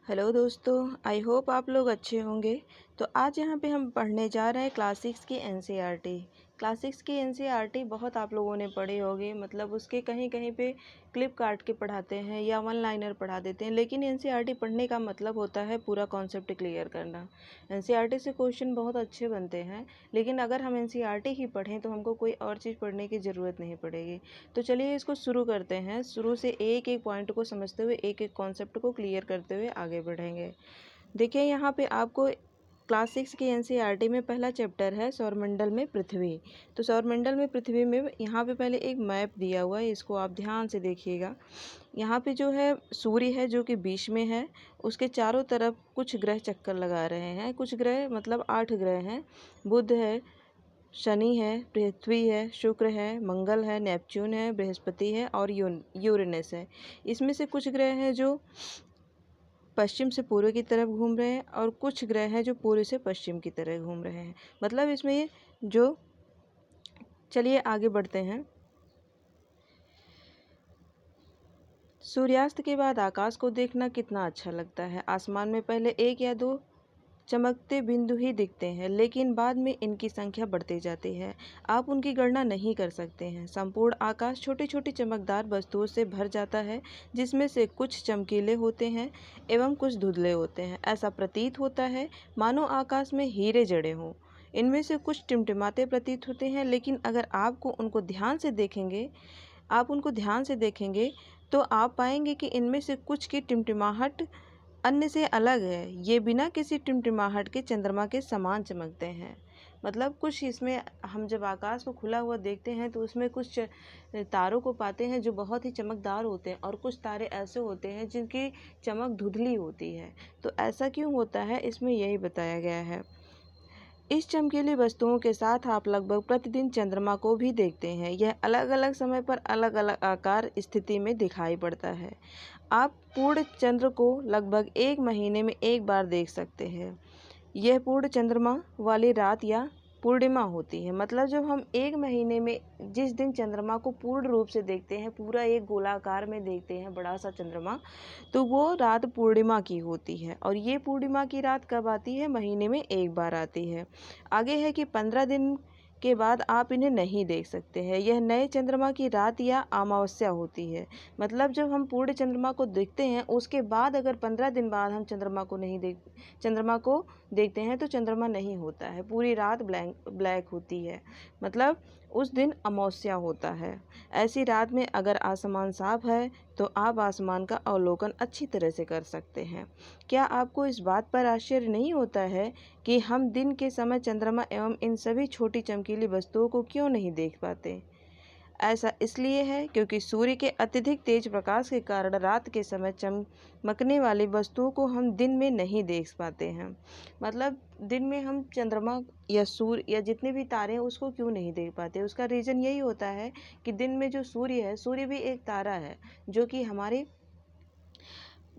Hello दोस्तों, I hope आप लोग अच्छे होंगे। तो आज यहाँ पे हम पढ़ने जा रहे हैं क्लास 6 की एनसीईआरटी। क्लास 6 की एनसीईआरटी बहुत आप लोगों ने पढ़ी होगी, मतलब उसके कहीं कहीं पे क्लिप काट के पढ़ाते हैं या वन लाइनर पढ़ा देते हैं, लेकिन एनसीईआरटी पढ़ने का मतलब होता है पूरा कॉन्सेप्ट क्लियर करना। एनसीईआरटी से क्वेश्चन बहुत अच्छे बनते हैं, लेकिन अगर हम एनसीईआरटी ही पढ़ें तो हमको कोई और चीज़ पढ़ने की ज़रूरत नहीं पड़ेगी। तो चलिए इसको शुरू करते हैं। शुरू से एक एक पॉइंट को समझते हुए, एक एक कॉन्सेप्ट को क्लियर करते हुए आगे बढ़ेंगे। देखिए यहाँ पे आपको क्लास 6 की एनसीईआरटी में पहला चैप्टर है सौरमंडल में पृथ्वी। तो सौरमंडल में पृथ्वी में यहाँ पे पहले एक मैप दिया हुआ है, इसको आप ध्यान से देखिएगा। यहाँ पे जो है सूर्य है जो कि बीच में है, उसके चारों तरफ कुछ ग्रह चक्कर लगा रहे हैं। कुछ ग्रह मतलब 8 ग्रह हैं। बुध है, शनि है, पृथ्वी है, शुक्र है, मंगल है, नेपच्यून है, बृहस्पति है और यूरेनस है। इसमें से कुछ ग्रह हैं जो पश्चिम से पूर्व की तरफ घूम रहे हैं और कुछ ग्रह हैं जो पूर्व से पश्चिम की तरफ घूम रहे हैं। मतलब इसमें ये जो चलिए आगे बढ़ते हैं। सूर्यास्त के बाद आकाश को देखना कितना अच्छा लगता है। आसमान में पहले एक या दो चमकते बिंदु ही दिखते हैं, लेकिन बाद में इनकी संख्या बढ़ती जाती है। आप उनकी गणना नहीं कर सकते हैं। संपूर्ण आकाश छोटी छोटी चमकदार वस्तुओं से भर जाता है, जिसमें से कुछ चमकीले होते हैं एवं कुछ धुंधले होते हैं। ऐसा प्रतीत होता है मानो आकाश में हीरे जड़े हों। इनमें से कुछ टिमटिमाते प्रतीत होते हैं, लेकिन अगर आप उनको ध्यान से देखेंगे तो आप पाएंगे कि इनमें से कुछ की टिमटिमाहट अन्य से अलग है। ये बिना किसी टिमटिमाहट के चंद्रमा के समान चमकते हैं। मतलब कुछ इसमें हम जब आकाश को खुला हुआ देखते हैं तो उसमें कुछ तारों को पाते हैं जो बहुत ही चमकदार होते हैं, और कुछ तारे ऐसे होते हैं जिनकी चमक धुंधली होती है। तो ऐसा क्यों होता है, इसमें यही बताया गया है। इस चमकीली वस्तुओं के साथ आप लगभग प्रतिदिन चंद्रमा को भी देखते हैं। यह अलग अलग समय पर अलग अलग आकार स्थिति में दिखाई पड़ता है। आप पूर्ण चंद्र को लगभग एक महीने में एक बार देख सकते हैं। यह पूर्ण चंद्रमा वाली रात या पूर्णिमा होती है। मतलब जब हम एक महीने में जिस दिन चंद्रमा को पूर्ण रूप से देखते हैं, पूरा एक गोलाकार में देखते हैं बड़ा सा चंद्रमा, तो वो रात पूर्णिमा की होती है। और ये पूर्णिमा की रात कब आती है? महीने में एक बार आती है। आगे है कि 15 दिन के बाद आप इन्हें नहीं देख सकते हैं। यह नए चंद्रमा की रात या अमावस्या होती है। मतलब जब हम पूर्ण चंद्रमा को देखते हैं, उसके बाद अगर 15 दिन बाद हम चंद्रमा को देखते हैं तो चंद्रमा नहीं होता है, पूरी रात ब्लैक होती है। मतलब उस दिन अमावस्या होता है। ऐसी रात में अगर आसमान साफ है तो आप आसमान का अवलोकन अच्छी तरह से कर सकते हैं। क्या आपको इस बात पर आश्चर्य नहीं होता है कि हम दिन के समय चंद्रमा एवं इन सभी छोटी चमकीली वस्तुओं को क्यों नहीं देख पाते? ऐसा इसलिए है क्योंकि सूर्य के अत्यधिक तेज प्रकाश के कारण रात के समय चमकने वाली वस्तुओं को हम दिन में नहीं देख पाते हैं। मतलब दिन में हम चंद्रमा या सूर्य या जितने भी तारे हैं उसको क्यों नहीं देख पाते? उसका रीज़न यही होता है कि दिन में जो सूर्य है, सूर्य भी एक तारा है जो कि हमारे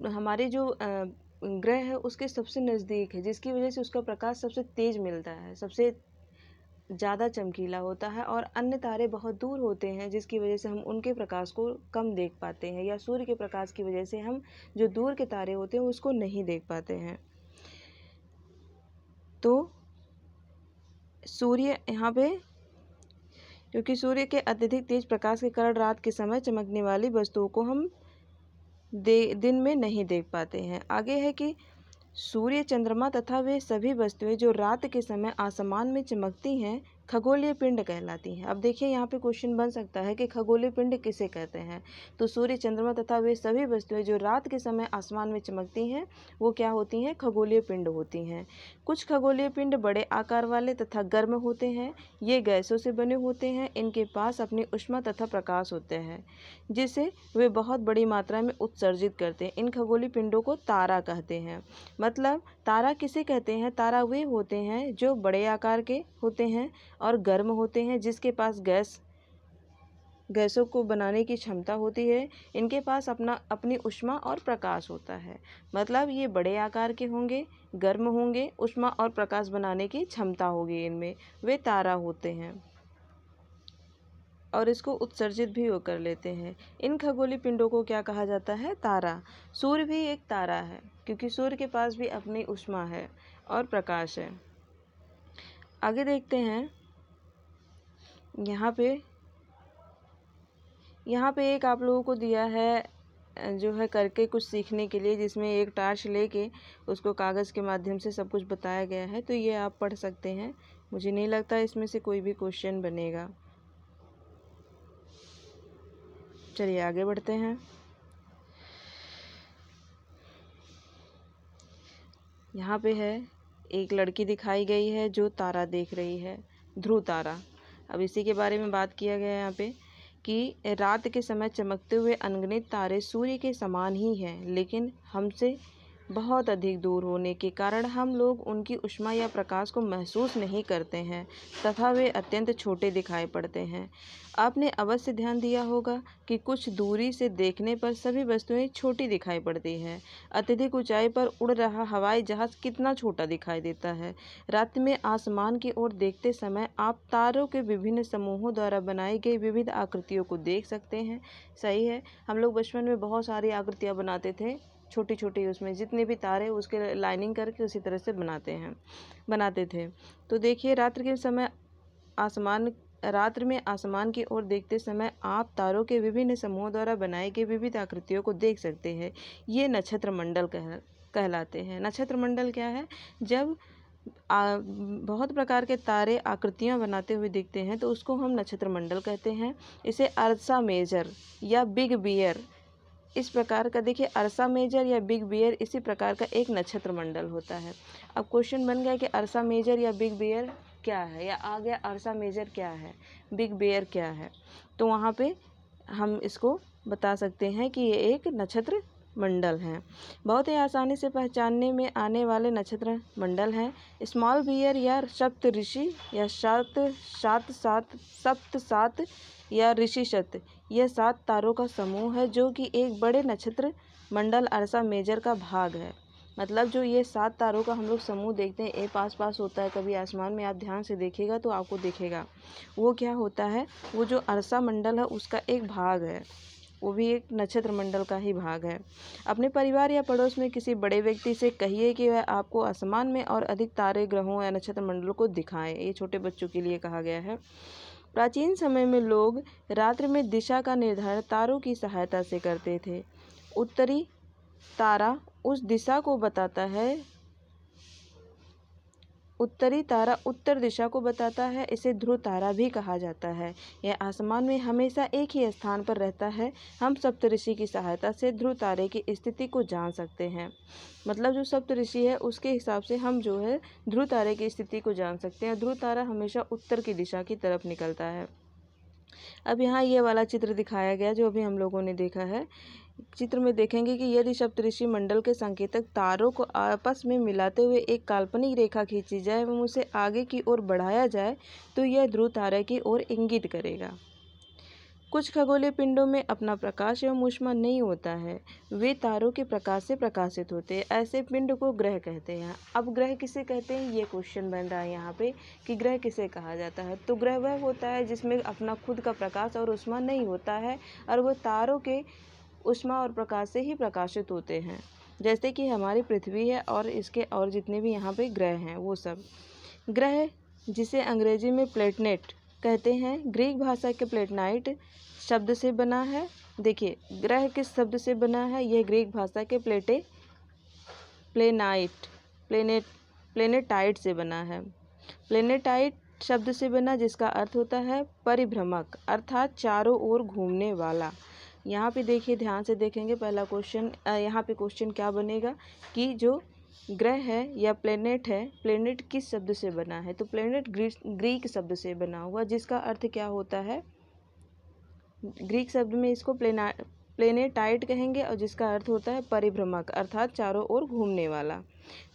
हमारे जो ग्रह है उसके सबसे नज़दीक है, जिसकी वजह से उसका प्रकाश सबसे तेज मिलता है, सबसे ज़्यादा चमकीला होता है। और अन्य तारे बहुत दूर होते हैं, जिसकी वजह से हम उनके प्रकाश को कम देख पाते हैं, या सूर्य के प्रकाश की वजह से हम जो दूर के तारे होते हैं उसको नहीं देख पाते हैं। तो सूर्य यहाँ पे क्योंकि सूर्य के अत्यधिक तेज प्रकाश के कारण रात के समय चमकने वाली वस्तुओं को हम दिन में नहीं देख पाते हैं। आगे है कि सूर्य, चंद्रमा तथा वे सभी वस्तुएं जो रात के समय आसमान में चमकती हैं खगोलीय पिंड कहलाती हैं। अब देखिए यहाँ पे क्वेश्चन बन सकता है कि खगोलीय पिंड किसे कहते हैं? तो सूर्य, चंद्रमा तथा वे सभी वस्तुएं जो रात के समय आसमान में चमकती हैं वो क्या होती हैं? खगोलीय पिंड होती हैं। कुछ खगोलीय पिंड बड़े आकार वाले तथा गर्म होते हैं। ये गैसों से बने होते हैं। इनके पास अपनी ऊष्मा तथा प्रकाश होते हैं, जिसे वे बहुत बड़ी मात्रा में उत्सर्जित करते हैं। इन खगोलीय पिंडों को तारा कहते हैं। मतलब तारा किसे कहते हैं? तारा वे होते हैं जो बड़े आकार के होते हैं और गर्म होते हैं, जिसके पास गैसों को बनाने की क्षमता होती है। इनके पास अपनी ऊष्मा और प्रकाश होता है। मतलब ये बड़े आकार के होंगे, गर्म होंगे, ऊष्मा और प्रकाश बनाने की क्षमता होगी इनमें, वे तारा होते हैं। और इसको उत्सर्जित भी वो कर लेते हैं। इन खगोलीय पिंडों को क्या कहा जाता है? तारा। सूर्य भी एक तारा है, क्योंकि सूर्य के पास भी अपनी ऊष्मा है और प्रकाश है। आगे देखते हैं। यहाँ पे एक आप लोगों को दिया है जो है करके कुछ सीखने के लिए, जिसमें एक टार्च लेके उसको कागज़ के माध्यम से सब कुछ बताया गया है। तो ये आप पढ़ सकते हैं। मुझे नहीं लगता इसमें से कोई भी क्वेश्चन बनेगा। चलिए आगे बढ़ते हैं। यहाँ पे है एक लड़की दिखाई गई है जो तारा देख रही है, ध्रुव तारा। अब इसी के बारे में बात किया गया है यहाँ पे कि रात के समय चमकते हुए अनगिनत तारे सूर्य के समान ही हैं, लेकिन हमसे बहुत अधिक दूर होने के कारण हम लोग उनकी ऊष्मा या प्रकाश को महसूस नहीं करते हैं तथा वे अत्यंत छोटे दिखाई पड़ते हैं। आपने अवश्य ध्यान दिया होगा कि कुछ दूरी से देखने पर सभी वस्तुएं छोटी दिखाई पड़ती हैं। अत्यधिक ऊंचाई पर उड़ रहा हवाई जहाज कितना छोटा दिखाई देता है। रात में आसमान की ओर देखते समय आप तारों के विभिन्न समूहों द्वारा बनाई गई विविध आकृतियों को देख सकते हैं। सही है, हम लोग बचपन में बहुत सारी आकृतियाँ बनाते थे, छोटी छोटी, उसमें जितने भी तारे उसके लाइनिंग करके उसी तरह से बनाते थे। तो देखिए रात्रि में आसमान की ओर देखते समय आप तारों के विभिन्न समूहों द्वारा बनाई गई विविध आकृतियों को देख सकते हैं। ये नक्षत्र मंडल कहलाते हैं। नक्षत्र मंडल क्या है? जब बहुत प्रकार के तारे आकृतियाँ बनाते हुए दिखते हैं तो उसको हम नक्षत्र मंडल कहते हैं। इसे अर्सा मेजर या बिग बियर, इस प्रकार का, देखिए अर्सा मेजर या बिग बियर इसी प्रकार का एक नक्षत्र मंडल होता है। अब क्वेश्चन बन गया कि अर्सा मेजर या बिग बियर क्या है, या आ गया अर्सा मेजर क्या है, बिग बियर क्या है। तो वहाँ पे हम इसको बता सकते हैं कि ये एक नक्षत्र मंडल हैं। बहुत ही आसानी से पहचानने में आने वाले नक्षत्र मंडल हैं स्मॉल बियर या सप्तऋषि या सप्त या ऋषि शत। यह 7 तारों का समूह है जो कि एक बड़े नक्षत्र मंडल अर्सा मेजर का भाग है। मतलब जो ये 7 तारों का हम लोग समूह देखते हैं, एक पास पास होता है कभी आसमान में, आप ध्यान से देखिएगा तो आपको दिखेगा वो क्या होता है। वो जो अर्सा मंडल है उसका एक भाग है, वो भी एक नक्षत्र मंडल का ही भाग है। अपने परिवार या पड़ोस में किसी बड़े व्यक्ति से कहिए कि वह आपको आसमान में और अधिक तारे, ग्रहों या नक्षत्र मंडलों को दिखाएं। ये छोटे बच्चों के लिए कहा गया है। प्राचीन समय में लोग रात्रि में दिशा का निर्धारण तारों की सहायता से करते थे। उत्तरी तारा उस दिशा को बताता है, उत्तरी तारा उत्तर दिशा को बताता है। इसे ध्रुव तारा भी कहा जाता है। यह आसमान में हमेशा एक ही स्थान पर रहता है। हम सप्तऋषि की सहायता से ध्रुव तारे की स्थिति को जान सकते हैं। मतलब जो सप्तऋषि है उसके हिसाब से हम जो है ध्रुव तारे की स्थिति को जान सकते हैं। ध्रुव तारा हमेशा उत्तर की दिशा की तरफ निकलता है। अब यहाँ ये वाला चित्र दिखाया गया जो अभी हम लोगों ने देखा है। चित्र में देखेंगे कि यदि सप्तऋषि मंडल के संकेतक तारों को आपस में मिलाते हुए एक काल्पनिक रेखा खींची जाए एवं उसे आगे की ओर बढ़ाया जाए तो यह ध्रुव तारा की ओर इंगित करेगा। कुछ खगोलीय पिंडों में अपना प्रकाश एवं ऊष्मा नहीं होता है, वे तारों के प्रकाश से प्रकाशित होते हैं। ऐसे पिंड को ग्रह कहते हैं। अब ग्रह किसे कहते हैं, ये क्वेश्चन बन रहा है यहाँ पे कि ग्रह किसे कहा जाता है। तो ग्रह वह होता है जिसमें अपना खुद का प्रकाश और ऊष्मा नहीं होता है और वह तारों के ऊष्मा और प्रकाश से ही प्रकाशित होते हैं। जैसे कि हमारी पृथ्वी है और इसके और जितने भी यहाँ पे ग्रह हैं वो सब। ग्रह जिसे अंग्रेजी में प्लेनेट कहते हैं, ग्रीक भाषा के प्लेटनाइट शब्द से बना है। देखिए ग्रह किस शब्द से बना है, यह ग्रीक भाषा के प्लेनेटाइट से बना है। प्लेनेटाइट शब्द से बना जिसका अर्थ होता है परिभ्रमक, अर्थात चारों ओर घूमने वाला। यहाँ पे देखिए ध्यान से देखेंगे पहला क्वेश्चन, यहाँ पे क्वेश्चन क्या बनेगा कि जो ग्रह है या प्लेनेट है, प्लेनेट किस शब्द से बना है। तो प्लेनेट ग्रीक शब्द से बना हुआ, जिसका अर्थ क्या होता है, ग्रीक शब्द में इसको प्लेनेटाइट कहेंगे और जिसका अर्थ होता है परिभ्रमक, अर्थात चारों ओर घूमने वाला।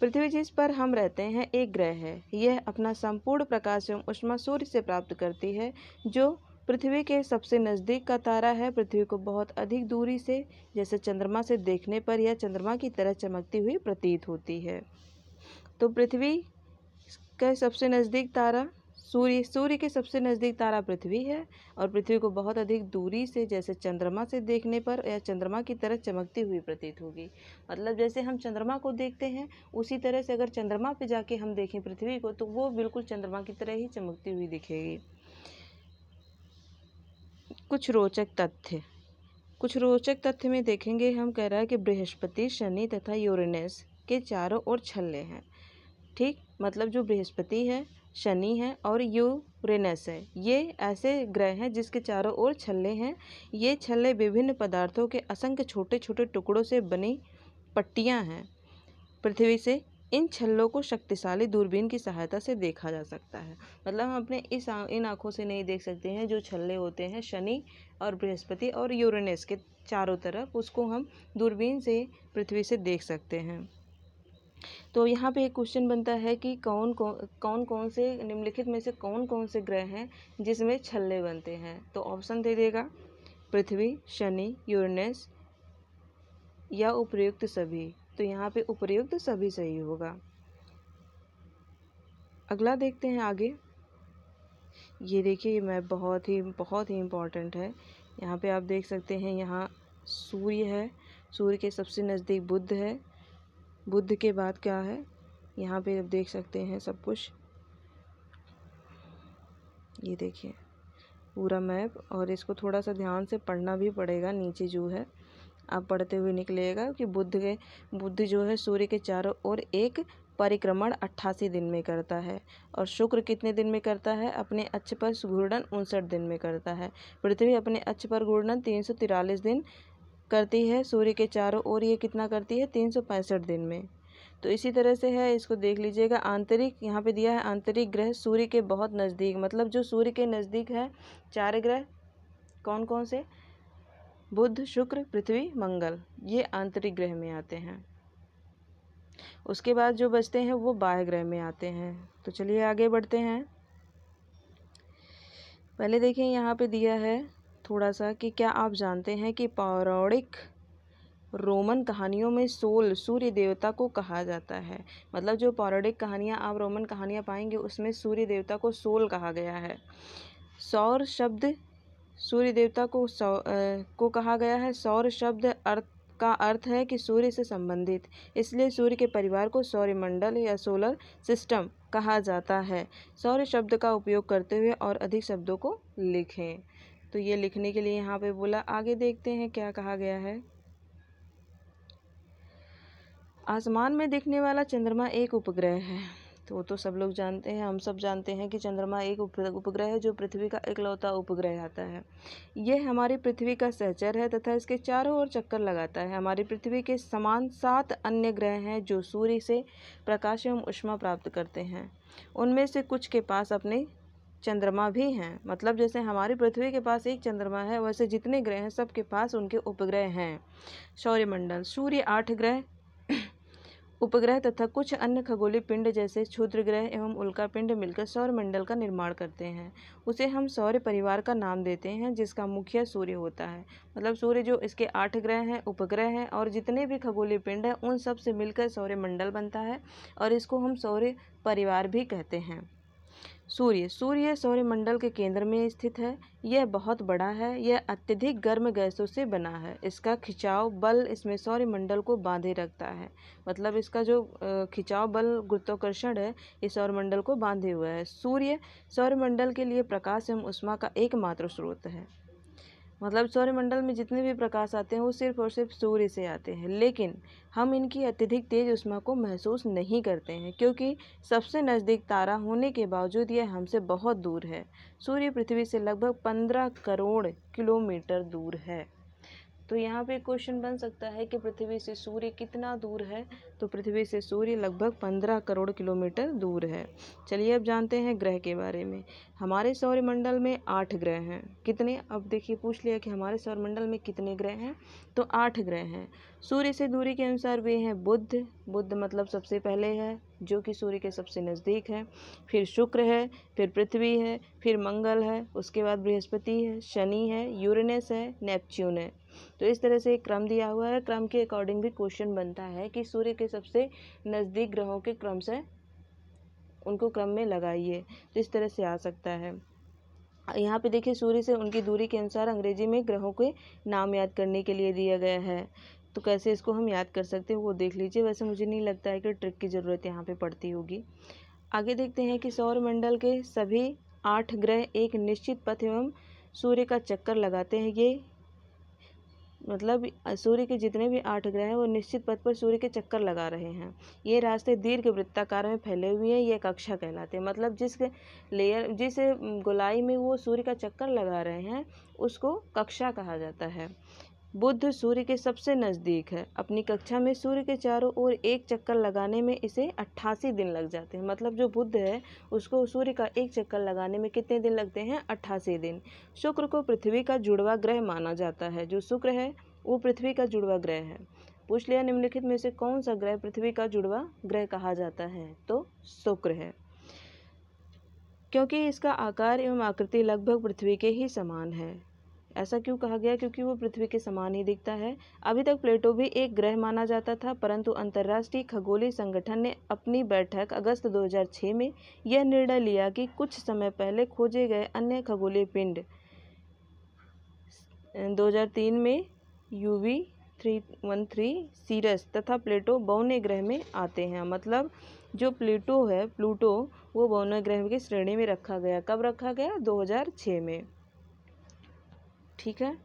पृथ्वी जिस पर हम रहते हैं एक ग्रह है। यह अपना संपूर्ण प्रकाश एवं ऊष्मा सूर्य से प्राप्त करती है जो पृथ्वी के सबसे नज़दीक का तारा है। पृथ्वी को बहुत अधिक दूरी से, जैसे चंद्रमा से देखने पर यह चंद्रमा की तरह चमकती हुई प्रतीत होती है। तो पृथ्वी का सबसे नज़दीक तारा सूर्य के सबसे नज़दीक तारा पृथ्वी है और पृथ्वी को बहुत अधिक दूरी से, जैसे चंद्रमा से देखने पर या चंद्रमा की तरह चमकती हुई प्रतीत होगी। मतलब जैसे हम चंद्रमा को देखते हैं उसी तरह से अगर चंद्रमा पे जाके हम देखें पृथ्वी को तो वो बिल्कुल चंद्रमा की तरह ही चमकती हुई दिखेगी। कुछ रोचक तथ्य में देखेंगे हम, कह रहा है कि बृहस्पति, शनि तथा यूरेनस के चारों ओर छल्ले हैं। ठीक, मतलब जो बृहस्पति है, शनि है और यूरेनस है, ये ऐसे ग्रह हैं जिसके चारों ओर छल्ले हैं। ये छल्ले विभिन्न पदार्थों के असंख्य छोटे छोटे टुकड़ों से बनी पट्टियां हैं। पृथ्वी से इन छल्लों को शक्तिशाली दूरबीन की सहायता से देखा जा सकता है। मतलब हम अपने इन आँखों से नहीं देख सकते हैं। जो छल्ले होते हैं शनि और बृहस्पति और यूरेनस के चारों तरफ, उसको हम दूरबीन से पृथ्वी से देख सकते हैं। तो यहाँ पे एक क्वेश्चन बनता है कि कौन कौन से निम्नलिखित में से कौन कौन से ग्रह हैं जिसमें छल्ले बनते हैं। तो ऑप्शन दे देगा पृथ्वी, शनि, यूरेनस या उपर्युक्त सभी। तो यहाँ पे उपर्युक्त सभी सही होगा। अगला देखते हैं आगे। ये देखिए ये मैप बहुत ही इम्पोर्टेंट है। यहाँ पे आप देख सकते हैं, यहाँ सूर्य है, सूर्य के सबसे नज़दीक बुध है, बुध के बाद क्या है, यहाँ पे आप देख सकते हैं सब कुछ। ये देखिए पूरा मैप, और इसको थोड़ा सा ध्यान से पढ़ना भी पड़ेगा। नीचे जो है आप पढ़ते हुए निकलेगा कि बुध जो है सूर्य के चारों ओर एक परिक्रमण 88 दिन में करता है, और शुक्र कितने दिन में करता है, अपने अक्ष पर घूर्णन 59 दिन में करता है। पृथ्वी अपने अक्ष पर घूर्णन 343 दिन करती है, सूर्य के चारों ओर ये कितना करती है, 365 दिन में। तो इसी तरह से है, इसको देख लीजिएगा। आंतरिक यहाँ पे दिया है, आंतरिक ग्रह सूर्य के बहुत नज़दीक, मतलब जो सूर्य के नज़दीक है 4 ग्रह कौन कौन से, बुध, शुक्र, पृथ्वी, मंगल, ये आंतरिक ग्रह में आते हैं। उसके बाद जो बचते हैं वो बाह्य ग्रह में आते हैं। तो चलिए आगे बढ़ते हैं। पहले देखिए यहाँ पे दिया है थोड़ा सा कि क्या आप जानते हैं कि पौराणिक रोमन कहानियों में सोल सूर्य देवता को कहा जाता है। मतलब जो पौराणिक कहानियाँ आप रोमन कहानियाँ पाएंगे उसमें सूर्य देवता को सोल कहा गया है। सौर शब्द सूर्य देवता को कहा गया है। सौर शब्द का अर्थ है कि सूर्य से संबंधित, इसलिए सूर्य के परिवार को सौरमंडल या सोलर सिस्टम कहा जाता है। सौर शब्द का उपयोग करते हुए और अधिक शब्दों को लिखें। तो ये लिखने के लिए यहाँ पे बोला। आगे देखते हैं क्या कहा गया है। आसमान में दिखने वाला चंद्रमा एक उपग्रह है। तो सब लोग जानते हैं, हम सब जानते हैं कि चंद्रमा एक उपग्रह है जो पृथ्वी का इकलौता उपग्रह आता है। यह हमारी पृथ्वी का सहचर है तथा इसके चारों ओर चक्कर लगाता है। हमारी पृथ्वी के समान 7 अन्य ग्रह हैं जो सूर्य से प्रकाश एवं ऊष्मा प्राप्त करते हैं। उनमें से कुछ के पास अपने चंद्रमा भी हैं। मतलब जैसे हमारी पृथ्वी के पास एक चंद्रमा है, वैसे जितने ग्रह हैं सबके पास उनके उपग्रह हैं। सौरमंडल, सूर्य 8 ग्रह उपग्रह तथा कुछ अन्य खगोलीय पिंड जैसे क्षुद्र ग्रह एवं उल्का पिंड मिलकर सौरमंडल का निर्माण करते हैं। उसे हम सौर परिवार का नाम देते हैं, जिसका मुखिया सूर्य होता है। मतलब सूर्य जो इसके 8 ग्रह हैं, उपग्रह हैं और जितने भी खगोलीय पिंड हैं उन सब से मिलकर सौरमंडल बनता है, और इसको हम सौर परिवार भी कहते हैं। सूर्य सौरमंडल के केंद्र में स्थित है। यह बहुत बड़ा है। यह अत्यधिक गर्म गैसों से बना है। इसका खिंचाव बल इसमें सौरमंडल को बांधे रखता है। मतलब इसका जो खिंचाव बल, गुरुत्वाकर्षण है, इस सौरमंडल को बांधे हुआ है। सूर्य सौरमंडल के लिए प्रकाश एवं ऊष्मा का एकमात्र स्रोत है। मतलब सौरमंडल में जितने भी प्रकाश आते हैं वो सिर्फ और सिर्फ सूर्य से आते हैं, लेकिन हम इनकी अत्यधिक तेज ऊष्मा को महसूस नहीं करते हैं, क्योंकि सबसे नज़दीक तारा होने के बावजूद यह हमसे बहुत दूर है। सूर्य पृथ्वी से लगभग 15 करोड़ किलोमीटर दूर है। तो यहाँ पे क्वेश्चन बन सकता है कि पृथ्वी से सूर्य कितना दूर है। तो पृथ्वी से सूर्य लगभग 15 करोड़ किलोमीटर दूर है। चलिए अब जानते हैं ग्रह के बारे में। हमारे सौरमंडल में 8 ग्रह हैं। कितने? अब देखिए पूछ लिया कि हमारे सौरमंडल में कितने ग्रह हैं, तो 8 ग्रह हैं। सूर्य से दूरी के अनुसार वे हैं बुध मतलब सबसे पहले है, जो कि सूर्य के सबसे नज़दीक है। फिर शुक्र है, फिर पृथ्वी है, फिर मंगल है, उसके बाद बृहस्पति है, शनि है, यूरेनस है, नेपच्यून है। तो इस तरह से एक क्रम दिया हुआ है। क्रम के अकॉर्डिंग भी क्वेश्चन बनता है कि सूर्य के सबसे नज़दीक ग्रहों के क्रम से उनको क्रम में लगाइए, तो इस तरह से आ सकता है। यहाँ पे देखिए सूर्य से उनकी दूरी के अनुसार अंग्रेजी में ग्रहों के नाम याद करने के लिए दिया गया है, तो कैसे इसको हम याद कर सकते हैं वो देख लीजिए। वैसे मुझे नहीं लगता है कि ट्रिक की ज़रूरत यहाँ पे पड़ती होगी। आगे देखते हैं कि सौरमंडल के सभी 8 ग्रह एक निश्चित पथ एवं सूर्य का चक्कर लगाते हैं। ये मतलब सूर्य के जितने भी 8 ग्रह हैं वो निश्चित पथ पर सूर्य के चक्कर लगा रहे हैं। ये रास्ते दीर्घ वृत्ताकार में फैले हुए हैं, ये कक्षा कहलाते हैं। मतलब जिस गोलाई में वो सूर्य का चक्कर लगा रहे हैं उसको कक्षा कहा जाता है। बुध सूर्य के सबसे नज़दीक है। अपनी कक्षा में सूर्य के चारों ओर एक चक्कर लगाने में इसे 88 दिन लग जाते हैं। मतलब जो बुध है उसको सूर्य का एक चक्कर लगाने में कितने दिन लगते हैं? 88 दिन। शुक्र को पृथ्वी का जुड़वा ग्रह माना जाता है। जो शुक्र है वो पृथ्वी का जुड़वा ग्रह है। पूछ लिया निम्नलिखित में से कौन सा ग्रह पृथ्वी का जुड़वा ग्रह कहा जाता है? तो शुक्र है, क्योंकि इसका आकार एवं आकृति लगभग पृथ्वी के ही समान है। ऐसा क्यों कहा गया? क्योंकि वो पृथ्वी के समान ही दिखता है। अभी तक प्लेटो भी एक ग्रह माना जाता था, परंतु अंतर्राष्ट्रीय खगोलीय संगठन ने अपनी बैठक अगस्त 2006 में यह निर्णय लिया कि कुछ समय पहले खोजे गए अन्य खगोलीय पिंड 2003 में UV 313 सीरस तथा प्लेटो बौने ग्रह में आते हैं। मतलब जो प्लूटो वो बौने ग्रह की श्रेणी में रखा गया। कब रखा गया? 2006 में। ठीक है,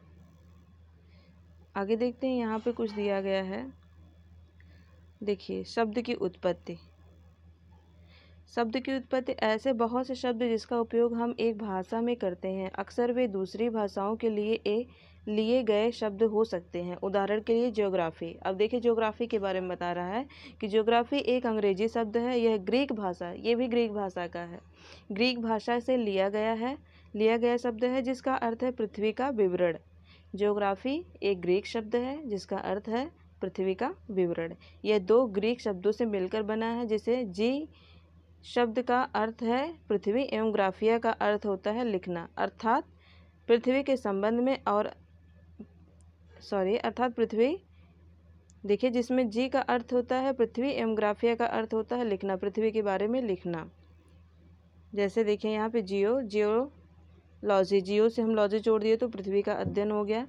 आगे देखते हैं। यहाँ पे कुछ दिया गया है, देखिए शब्द की उत्पत्ति। शब्द की उत्पत्ति ऐसे बहुत से शब्द जिसका उपयोग हम एक भाषा में करते हैं, अक्सर वे दूसरी भाषाओं के लिए गए शब्द हो सकते हैं। उदाहरण के लिए ज्योग्राफी। अब देखिए ज्योग्राफी के बारे में बता रहा है कि ज्योग्राफी एक अंग्रेजी शब्द है। यह ग्रीक भाषा, ये भी ग्रीक भाषा का है, ग्रीक भाषा से लिया गया शब्द है जिसका अर्थ है पृथ्वी का विवरण। ज्योग्राफी एक ग्रीक शब्द है जिसका अर्थ है पृथ्वी का विवरण। यह 2 ग्रीक शब्दों से मिलकर बना है, जिसे जी शब्द का अर्थ है पृथ्वी एवं ग्राफिया का अर्थ होता है लिखना, अर्थात पृथ्वी के संबंध में अर्थात पृथ्वी, देखिए जिसमें जी का अर्थ होता है पृथ्वी एवं ग्राफिया का अर्थ होता है लिखना, पृथ्वी के बारे में लिखना। जैसे देखिए यहाँ पे जियोलॉजी, जियो से हम लॉजी जोड़ दिए तो पृथ्वी का अध्ययन हो गया,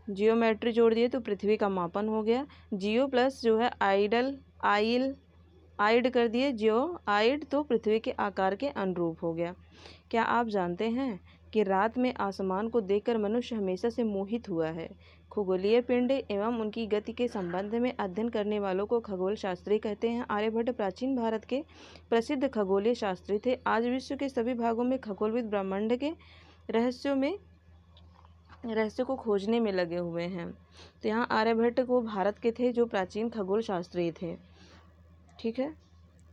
जियोमेट्री जोड़ दिए तो पृथ्वी का मापन हो गया, जियो प्लस जो है आइड कर दिए आइड तो पृथ्वी के आकार के अनुरूप हो गया। क्या आप जानते हैं कि रात में आसमान को देखकर मनुष्य हमेशा से मोहित हुआ है? खगोलीय पिंड एवं उनकी गति के संबंध में अध्ययन करने वालों को खगोल शास्त्री कहते हैं। आर्यभट्ट प्राचीन भारत के प्रसिद्ध खगोलीय शास्त्री थे। आज विश्व के सभी भागों में खगोलविद ब्रह्मांड के रहस्य को खोजने में लगे हुए हैं। तो यहाँ आर्यभट्ट वो भारत के थे जो प्राचीन खगोल शास्त्री थे। ठीक है,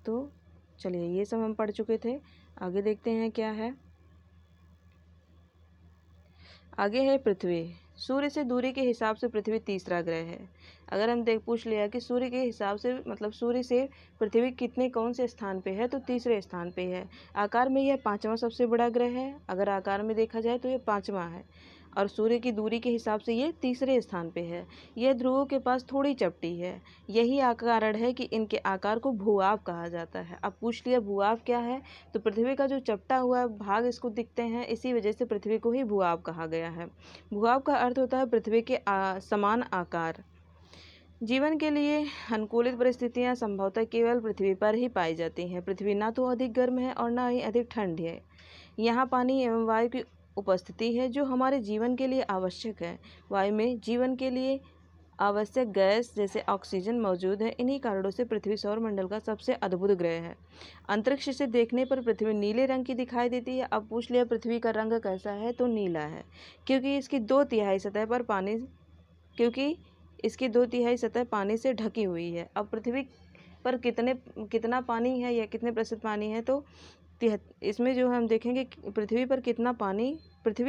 तो चलिए ये सब हम पढ़ चुके थे। आगे देखते हैं क्या है। आगे है पृथ्वी। सूर्य से दूरी के हिसाब से पृथ्वी तीसरा ग्रह है। अगर हम पूछ लिया कि सूर्य के हिसाब से मतलब सूर्य से पृथ्वी कौन से स्थान पे है, तो तीसरे स्थान पे है। आकार में यह 5वां सबसे बड़ा ग्रह है। अगर आकार में देखा जाए तो यह 5वां है और सूर्य की दूरी के हिसाब से ये तीसरे स्थान पे है। यह ध्रुवों के पास थोड़ी चपटी है। यही कारण है कि इनके आकार को भूआब कहा जाता है। अब पूछ लिया भूआब क्या है, तो पृथ्वी का जो चपटा हुआ भाग इसको दिखते हैं, इसी वजह से पृथ्वी को ही भूआब कहा गया है। भूआब का अर्थ होता है पृथ्वी के समान आकार। जीवन के लिए अनुकूलित परिस्थितियाँ संभवतः केवल पृथ्वी पर ही पाई जाती हैं। पृथ्वी ना तो अधिक गर्म है और ना ही अधिक ठंड है। यहाँ पानी एवं वायु की उपस्थिति है जो हमारे जीवन के लिए आवश्यक है। वायु में जीवन के लिए आवश्यक गैस जैसे ऑक्सीजन मौजूद है। इन्हीं कारणों से पृथ्वी सौरमंडल का सबसे अद्भुत ग्रह है। अंतरिक्ष से देखने पर पृथ्वी नीले रंग की दिखाई देती है। अब पूछ लिया पृथ्वी का रंग कैसा है, तो नीला है, क्योंकि इसकी 2/3 सतह पानी से ढकी हुई है। अब पृथ्वी पर कितना पानी है या कितने प्रतिशत पानी है, तो इसमें जो हम देखेंगे पृथ्वी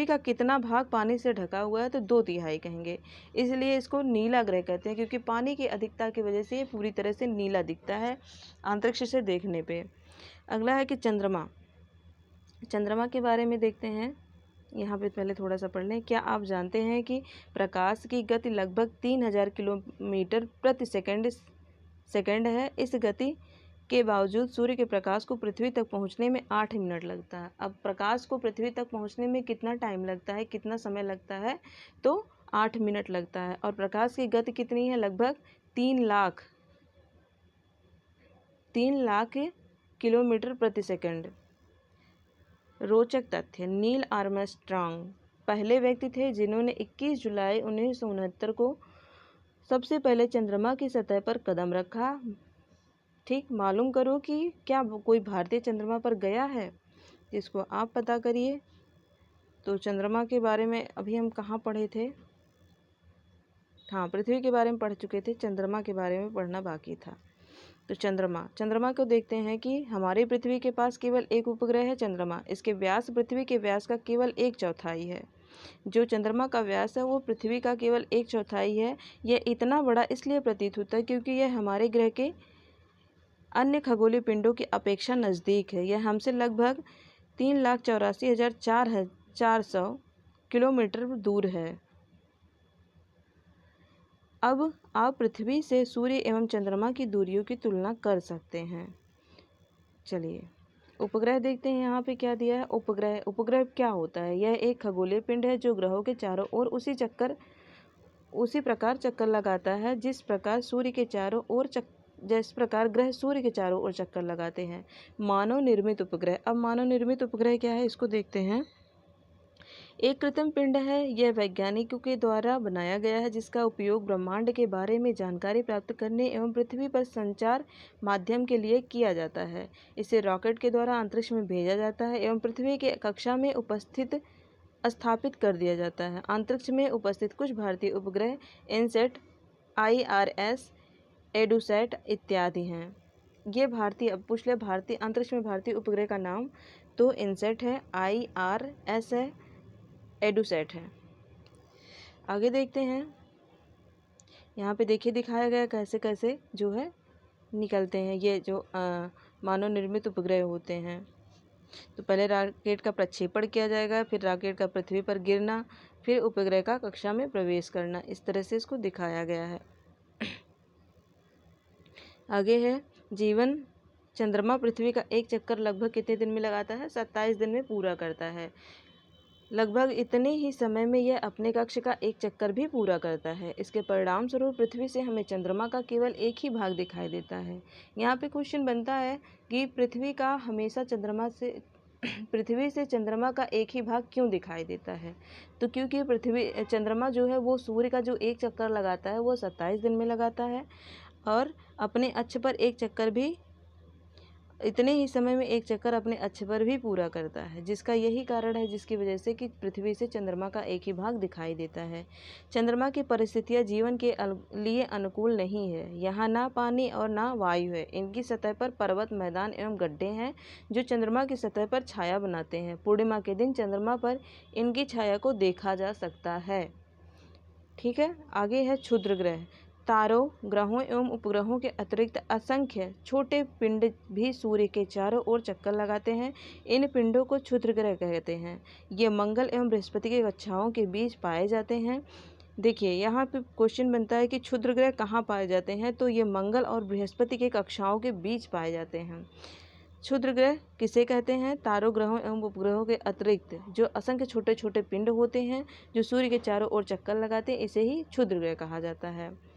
का कितना भाग पानी से ढका हुआ है, तो 2/3 कहेंगे। इसलिए इसको नीला ग्रह कहते हैं, क्योंकि पानी की अधिकता की वजह से ये पूरी तरह से नीला दिखता है अंतरिक्ष से देखने पे। अगला है कि चंद्रमा के बारे में देखते हैं। यहाँ पे पहले थोड़ा सा पढ़ लें। क्या आप जानते हैं कि प्रकाश की गति लगभग 3000 किलोमीटर प्रति सेकंड है। इस गति के बावजूद सूर्य के प्रकाश को पृथ्वी तक पहुंचने में 8 मिनट लगता है। अब प्रकाश को पृथ्वी तक पहुंचने में कितना टाइम लगता है, कितना समय लगता है, तो 8 मिनट लगता है। और प्रकाश की गति कितनी है, लगभग 3 लाख किलोमीटर प्रति सेकंड। रोचक तथ्य, नील आर्मस्ट्रॉन्ग पहले व्यक्ति थे जिन्होंने 21 जुलाई 1969 को सबसे पहले चंद्रमा की सतह पर कदम रखा। ठीक, मालूम करो कि क्या कोई भारतीय चंद्रमा पर गया है, जिसको आप पता करिए। तो चंद्रमा के बारे में अभी हम कहाँ पढ़े थे, हाँ पृथ्वी के बारे में पढ़ चुके थे, चंद्रमा के बारे में पढ़ना बाकी था। तो चंद्रमा को देखते हैं कि हमारी पृथ्वी के पास केवल एक उपग्रह है चंद्रमा। इसके व्यास पृथ्वी के व्यास का केवल 1/4 है। जो चंद्रमा का व्यास है वो पृथ्वी का केवल 1/4 है। यह इतना बड़ा इसलिए प्रतीत होता है क्योंकि यह हमारे ग्रह के अन्य खगोलीय पिंडों की अपेक्षा नज़दीक है। यह हमसे लगभग 3,84,400 किलोमीटर दूर है। अब आप पृथ्वी से सूर्य एवं चंद्रमा की दूरियों की तुलना कर सकते हैं। चलिए उपग्रह देखते हैं, यहाँ पे क्या दिया है। उपग्रह क्या होता है, यह एक खगोलीय पिंड है जो ग्रहों के चारों ओर उसी प्रकार चक्कर लगाता है जिस प्रकार ग्रह सूर्य के चारों ओर चक्कर लगाते हैं। मानव निर्मित उपग्रह, अब मानव निर्मित उपग्रह क्या है इसको देखते हैं। एक कृत्रिम पिंड है, यह वैज्ञानिकों के द्वारा बनाया गया है जिसका उपयोग ब्रह्मांड के बारे में जानकारी प्राप्त करने एवं पृथ्वी पर संचार माध्यम के लिए किया जाता है। इसे रॉकेट के द्वारा अंतरिक्ष में भेजा जाता है एवं पृथ्वी के कक्षा में स्थापित कर दिया जाता है। अंतरिक्ष में उपस्थित कुछ भारतीय उपग्रह इनसैट, IRS, एडुसैट इत्यादि हैं। ये भारतीय, अब पूछ ले भारतीय अंतरिक्ष में भारतीय उपग्रह का नाम, तो इनसैट है, IRS है, एडुसैट है। आगे देखते हैं, यहाँ पे देखिए दिखाया गया कैसे कैसे जो है निकलते हैं ये जो मानव निर्मित उपग्रह होते हैं। तो पहले रॉकेट का प्रक्षेपण किया जाएगा, फिर रॉकेट का पृथ्वी पर गिरना, फिर उपग्रह का कक्षा में प्रवेश करना। इस तरह से इसको दिखाया गया है। आगे है जीवन। चंद्रमा पृथ्वी का एक चक्कर लगभग कितने दिन में लगाता है, 27 दिन में पूरा करता है। लगभग इतने ही समय में यह अपने कक्ष का एक चक्कर भी पूरा करता है। इसके परिणाम स्वरूप पृथ्वी से हमें चंद्रमा का केवल एक ही भाग दिखाई देता है। यहाँ पे क्वेश्चन बनता है कि पृथ्वी से चंद्रमा का एक ही भाग क्यों दिखाई देता है। तो क्योंकि चंद्रमा जो है वो सूर्य का जो एक चक्कर लगाता है वो 27 दिन में लगाता है और अपने अक्ष पर एक चक्कर भी इतने ही समय में एक चक्कर अपने अक्ष पर भी पूरा करता है, जिसका यही कारण है जिसकी वजह से कि पृथ्वी से चंद्रमा का एक ही भाग दिखाई देता है। चंद्रमा की परिस्थितियां जीवन के लिए अनुकूल नहीं है। यहाँ ना पानी और ना वायु है। इनकी सतह पर पर्वत, मैदान एवं गड्ढे हैं जो चंद्रमा की सतह पर छाया बनाते हैं। पूर्णिमा के दिन चंद्रमा पर इनकी छाया को देखा जा सकता है। ठीक है, आगे है क्षुद्र ग्रह। तारों, ग्रहों एवं उपग्रहों के अतिरिक्त असंख्य छोटे पिंड भी सूर्य के चारों ओर चक्कर लगाते हैं। इन पिंडों को क्षुद्र ग्रह कहते हैं। ये मंगल एवं बृहस्पति के कक्षाओं के बीच पाए जाते हैं। देखिए यहाँ पे क्वेश्चन बनता है कि क्षुद्र ग्रह कहाँ पाए जाते हैं, तो ये मंगल और बृहस्पति के कक्षाओं के बीच पाए जाते हैं। क्षुद्र ग्रह किसे कहते हैं, तारों, ग्रहों एवं उपग्रहों के अतिरिक्त जो असंख्य छोटे छोटे पिंड होते हैं जो सूर्य के चारों ओर चक्कर लगाते हैं, इसे ही क्षुद्र ग्रह कहा जाता है।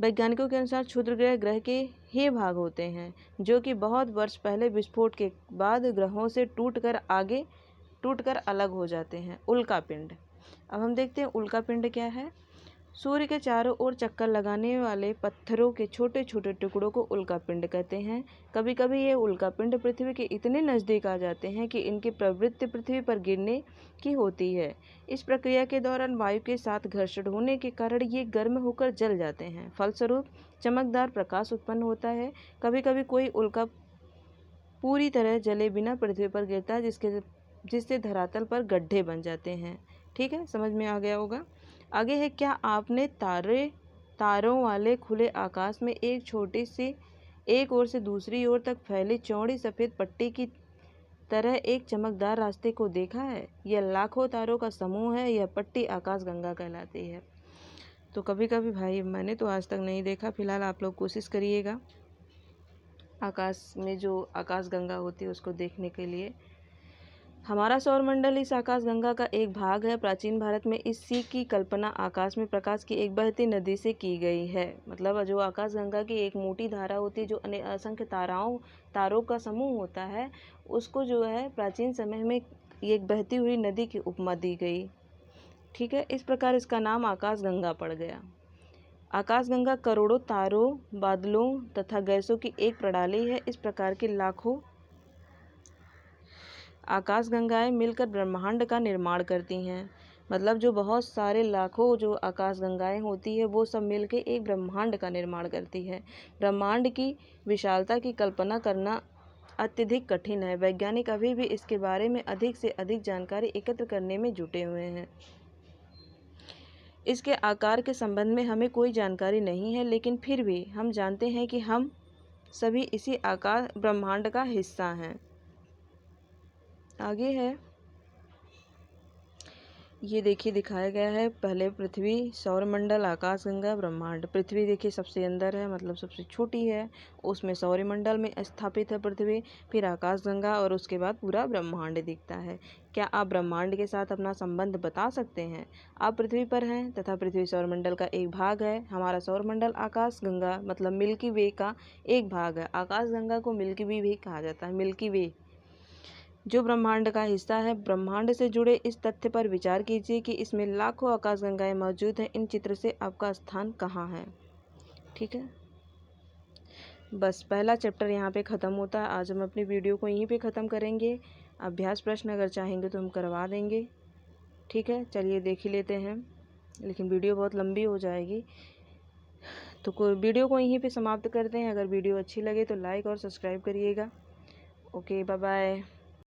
वैज्ञानिकों के अनुसार क्षुद्र ग्रह के ही भाग होते हैं जो कि बहुत वर्ष पहले विस्फोट के बाद ग्रहों से टूटकर अलग हो जाते हैं। उल्का पिंड। अब हम देखते हैं उल्का पिंड क्या है। सूर्य के चारों ओर चक्कर लगाने वाले पत्थरों के छोटे छोटे टुकड़ों को उल्का पिंड कहते हैं। कभी कभी ये उल्का पिंड पृथ्वी के इतने नज़दीक आ जाते हैं कि इनकी प्रवृत्ति पृथ्वी पर गिरने की होती है। इस प्रक्रिया के दौरान वायु के साथ घर्षण होने के कारण ये गर्म होकर जल जाते हैं। फलस्वरूप चमकदार प्रकाश उत्पन्न होता है। कभी कभी कोई उल्का पूरी तरह जले बिना पृथ्वी पर गिरता है जिससे धरातल पर गड्ढे बन जाते हैं। ठीक है, समझ में आ गया होगा। आगे है, क्या आपने तारों वाले खुले आकाश में एक छोटी सी एक ओर से दूसरी ओर तक फैली चौड़ी सफ़ेद पट्टी की तरह एक चमकदार रास्ते को देखा है? यह लाखों तारों का समूह है। यह पट्टी आकाशगंगा कहलाती है। तो कभी कभी भाई मैंने तो आज तक नहीं देखा, फिलहाल आप लोग कोशिश करिएगा। आकाश में जो आकाशगंगा होती है उसको देखने के लिए। हमारा सौरमंडल इस आकाशगंगा का एक भाग है। प्राचीन भारत में इसी की कल्पना आकाश में प्रकाश की एक बहती नदी से की गई है। मतलब जो आकाशगंगा की एक मोटी धारा होती है, जो असंख्य तारों का समूह होता है, उसको जो है प्राचीन समय में एक बहती हुई नदी की उपमा दी गई। ठीक है, इस प्रकार इसका नाम आकाशगंगा पड़ गया। आकाशगंगा करोड़ों तारों, बादलों तथा गैसों की एक प्रणाली है। इस प्रकार के लाखों आकाशगंगाएं मिलकर ब्रह्मांड का निर्माण करती हैं। मतलब जो बहुत सारे लाखों जो आकाशगंगाएं होती है वो सब मिलकर एक ब्रह्मांड का निर्माण करती है। ब्रह्मांड की विशालता की कल्पना करना अत्यधिक कठिन है। वैज्ञानिक अभी भी इसके बारे में अधिक से अधिक जानकारी एकत्र करने में जुटे हुए हैं। इसके आकार के संबंध में हमें कोई जानकारी नहीं है, लेकिन फिर भी हम जानते हैं कि हम सभी इसी आकाश ब्रह्मांड का हिस्सा हैं। आगे है, ये देखिए दिखाया गया है पहले पृथ्वी, सौरमंडल, आकाशगंगा, ब्रह्मांड। पृथ्वी देखिए सबसे अंदर है, मतलब सबसे छोटी है, उसमें सौरमंडल में स्थापित है पृथ्वी, फिर आकाशगंगा और उसके बाद पूरा ब्रह्मांड दिखता है। क्या आप ब्रह्मांड के साथ अपना संबंध बता सकते हैं? आप पृथ्वी पर हैं तथा पृथ्वी सौरमंडल का एक भाग है। हमारा सौरमंडल आकाशगंगा मतलब मिल्की वे का एक भाग है। आकाशगंगा को मिल्की वे भी कहा जाता है, मिल्की वे, जो ब्रह्मांड का हिस्सा है। ब्रह्मांड से जुड़े इस तथ्य पर विचार कीजिए कि इसमें लाखों आकाशगंगाएं मौजूद हैं। इन चित्र से आपका स्थान कहाँ है? ठीक है, बस पहला चैप्टर यहाँ पे ख़त्म होता है। आज हम अपनी वीडियो को यहीं पे ख़त्म करेंगे। अभ्यास प्रश्न अगर चाहेंगे तो हम करवा देंगे। ठीक है, चलिए देख ही लेते हैं, लेकिन वीडियो बहुत लंबी हो जाएगी, तो वीडियो को यहीं पे समाप्त करते हैं। अगर वीडियो अच्छी लगे तो लाइक और सब्सक्राइब करिएगा। Okay, bye bye.